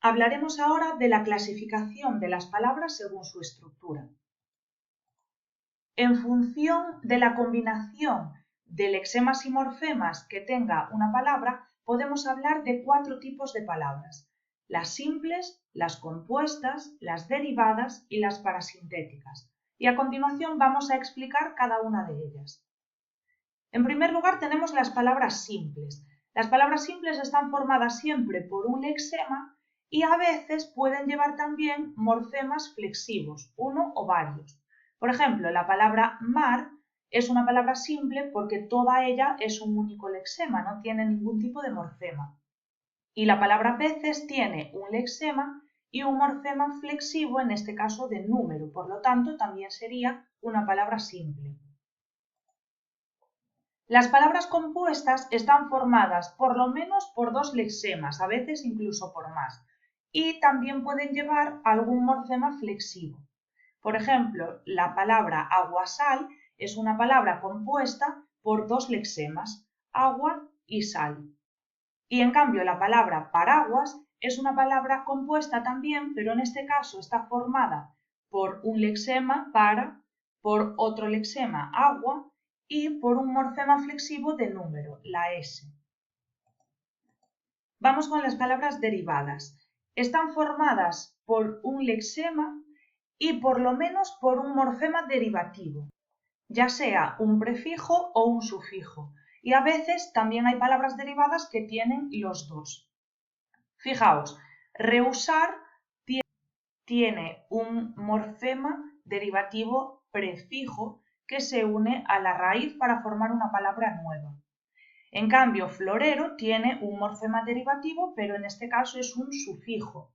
Hablaremos ahora de la clasificación de las palabras según su estructura. En función de la combinación de lexemas y morfemas que tenga una palabra, podemos hablar de 4 tipos de palabras: las simples, las compuestas, las derivadas y las parasintéticas. Y a continuación vamos a explicar cada una de ellas. En primer lugar tenemos las palabras simples. Las palabras simples están formadas siempre por un lexema y a veces pueden llevar también morfemas flexivos, uno o varios. Por ejemplo, la palabra mar es una palabra simple porque toda ella es un único lexema, no tiene ningún tipo de morfema. Y la palabra peces tiene un lexema y un morfema flexivo, en este caso de número, por lo tanto también sería una palabra simple. Las palabras compuestas están formadas por lo menos por 2 lexemas, a veces incluso por más, y también pueden llevar algún morfema flexivo. Por ejemplo, la palabra agua-sal es una palabra compuesta por 2 lexemas, agua y sal. Y en cambio la palabra paraguas es una palabra compuesta también, pero en este caso está formada por un lexema para, por otro lexema agua y por un morfema flexivo de número, la S. Vamos con las palabras derivadas. Están formadas por un lexema y por lo menos por un morfema derivativo, ya sea un prefijo o un sufijo, y a veces también hay palabras derivadas que tienen los dos. Fijaos, rehusar tiene un morfema derivativo prefijo que se une a la raíz para formar una palabra nueva. En cambio, florero tiene un morfema derivativo, pero en este caso es un sufijo.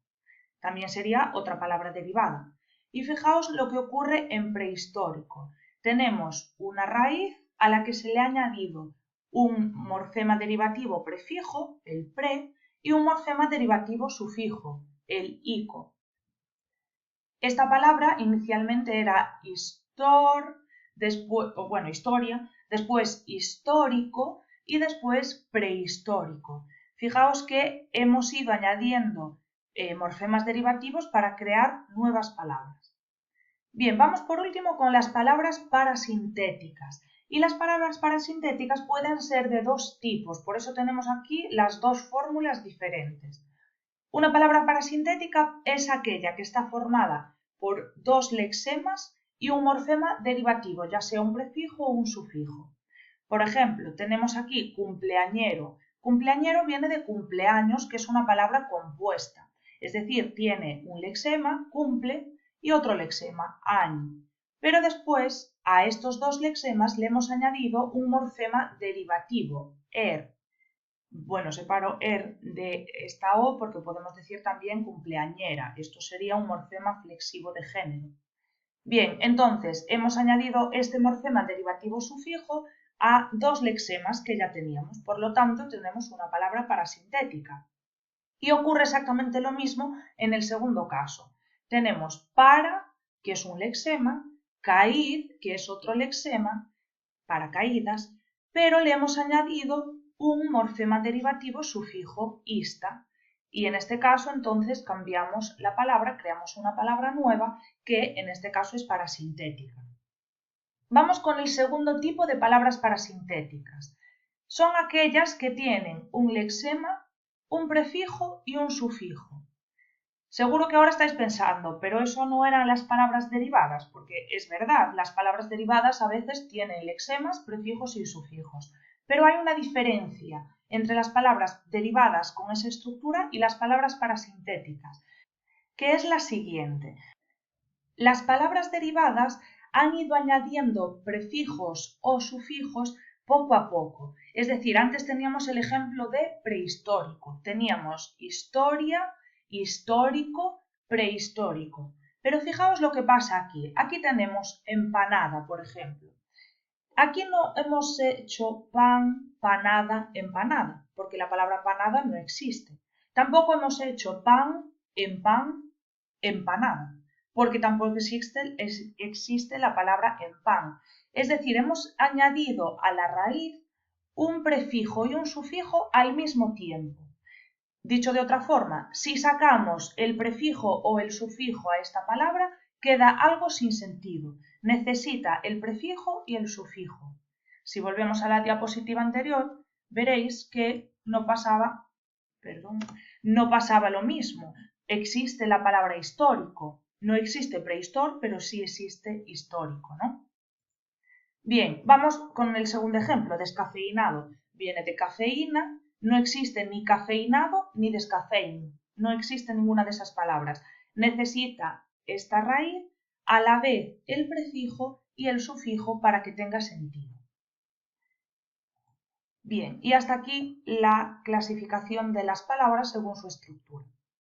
También sería otra palabra derivada. Y fijaos lo que ocurre en prehistórico. Tenemos una raíz a la que se le ha añadido un morfema derivativo prefijo, el pre, y un morfema derivativo sufijo, el ico. Esta palabra inicialmente era historia, después histórico y después prehistórico. Fijaos que hemos ido añadiendo morfemas derivativos para crear nuevas palabras. Bien, vamos por último con las palabras parasintéticas. Y las palabras parasintéticas pueden ser de 2 tipos, por eso tenemos aquí las 2 fórmulas diferentes. Una palabra parasintética es aquella que está formada por 2 lexemas y un morfema derivativo, ya sea un prefijo o un sufijo. Por ejemplo, tenemos aquí cumpleañero. Cumpleañero viene de cumpleaños, que es una palabra compuesta, es decir, tiene un lexema, cumple, y otro lexema, año. Pero después a estos 2 lexemas le hemos añadido un morfema derivativo, Bueno, separo de esta O porque podemos decir también cumpleañera. Esto sería un morfema flexivo de género. Bien, entonces hemos añadido este morfema derivativo sufijo a 2 lexemas que ya teníamos. Por lo tanto, tenemos una palabra parasintética. Y ocurre exactamente lo mismo en el segundo caso. Tenemos para, que es un lexema, caíd, que es otro lexema, paracaídas, pero le hemos añadido un morfema derivativo sufijo ista, y en este caso entonces cambiamos la palabra, creamos una palabra nueva que en este caso es parasintética. Vamos con el segundo tipo de palabras parasintéticas. Son aquellas que tienen un lexema, un prefijo y un sufijo. Seguro que ahora estáis pensando, pero eso no eran las palabras derivadas, porque es verdad, las palabras derivadas a veces tienen lexemas, prefijos y sufijos, pero hay una diferencia entre las palabras derivadas con esa estructura y las palabras parasintéticas, que es la siguiente. Las palabras derivadas han ido añadiendo prefijos o sufijos poco a poco. Es decir, antes teníamos el ejemplo de prehistórico. Teníamos historia, histórico, prehistórico. Pero fijaos lo que pasa aquí. Aquí tenemos empanada, por ejemplo. Aquí no hemos hecho pan, panada, empanada, porque la palabra panada no existe. Tampoco hemos hecho pan, empanada, porque tampoco existe la palabra en pan. Es decir, hemos añadido a la raíz un prefijo y un sufijo al mismo tiempo. Dicho de otra forma, si sacamos el prefijo o el sufijo a esta palabra, queda algo sin sentido. Necesita el prefijo y el sufijo. Si volvemos a la diapositiva anterior, veréis que no pasaba lo mismo. Existe la palabra histórico. No existe prehistor, pero sí existe histórico, ¿no? Bien, vamos con el segundo ejemplo, descafeinado. Viene de cafeína, no existe ni cafeinado ni descafeín. No existe ninguna de esas palabras. Necesita esta raíz a la vez el prefijo y el sufijo para que tenga sentido. Bien, y hasta aquí la clasificación de las palabras según su estructura.